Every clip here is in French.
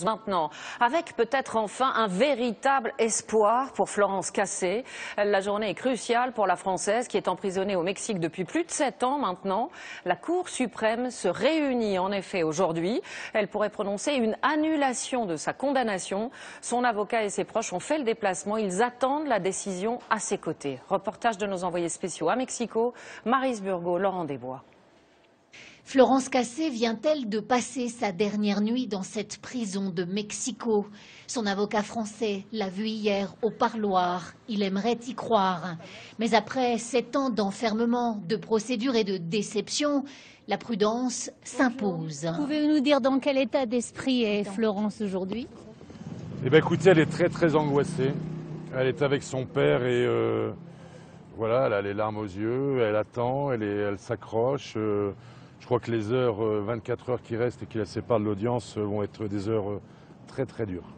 Maintenant, avec peut-être enfin un véritable espoir pour Florence Cassé. La journée est cruciale pour la Française qui est emprisonnée au Mexique depuis plus de 7 ans maintenant. La Cour suprême se réunit en effet aujourd'hui. Elle pourrait prononcer une annulation de sa condamnation. Son avocat et ses proches ont fait le déplacement. Ils attendent la décision à ses côtés. Reportage de nos envoyés spéciaux à Mexico, Maryse Burgot, Laurent Desbois. Florence Cassé vient-elle de passer sa dernière nuit dans cette prison de Mexico? Son avocat français l'a vue hier au parloir. Il aimerait y croire. Mais après 7 ans d'enfermement, de procédure et de déception, la prudence s'impose. Pouvez-vous nous dire dans quel état d'esprit est Florence aujourd'hui? Eh bien, écoutez, elle est très angoissée. Elle est avec son père et voilà, elle a les larmes aux yeux, elle attend, elle s'accroche. Je crois que les 24 heures qui restent et qui la séparent de l'audience vont être des heures très dures.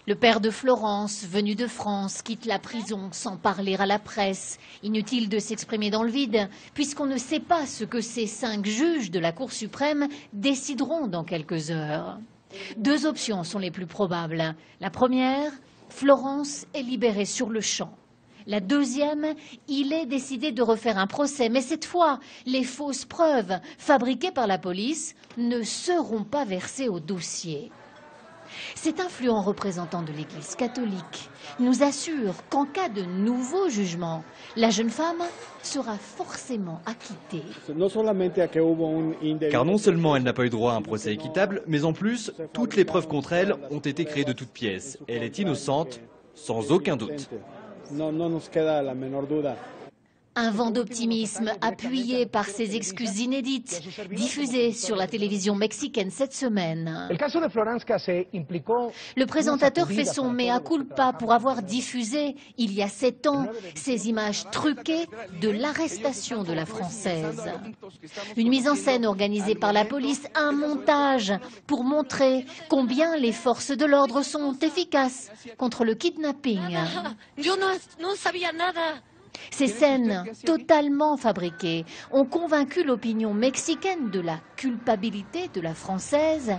Le père de Florence, venu de France, quitte la prison sans parler à la presse. Inutile de s'exprimer dans le vide, puisqu'on ne sait pas ce que ces 5 juges de la Cour suprême décideront dans quelques heures. 2 options sont les plus probables. La première, Florence est libérée sur le champ. La deuxième, il est décidé de refaire un procès, mais cette fois, les fausses preuves fabriquées par la police ne seront pas versées au dossier. Cet influent représentant de l'Église catholique nous assure qu'en cas de nouveau jugement, la jeune femme sera forcément acquittée. Car non seulement elle n'a pas eu droit à un procès équitable, mais en plus, toutes les preuves contre elle ont été créées de toutes pièces. Elle est innocente, sans aucun doute. Un vent d'optimisme appuyé par ces excuses inédites, diffusées sur la télévision mexicaine cette semaine. Le présentateur fait son mea culpa pour avoir diffusé, il y a 7 ans, ces images truquées de l'arrestation de la Française. Une mise en scène organisée par la police, un montage pour montrer combien les forces de l'ordre sont efficaces contre le kidnapping. Ces scènes, totalement fabriquées, ont convaincu l'opinion mexicaine de la culpabilité de la Française.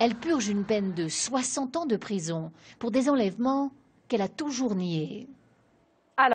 Elle purge une peine de 60 ans de prison pour des enlèvements qu'elle a toujours niés.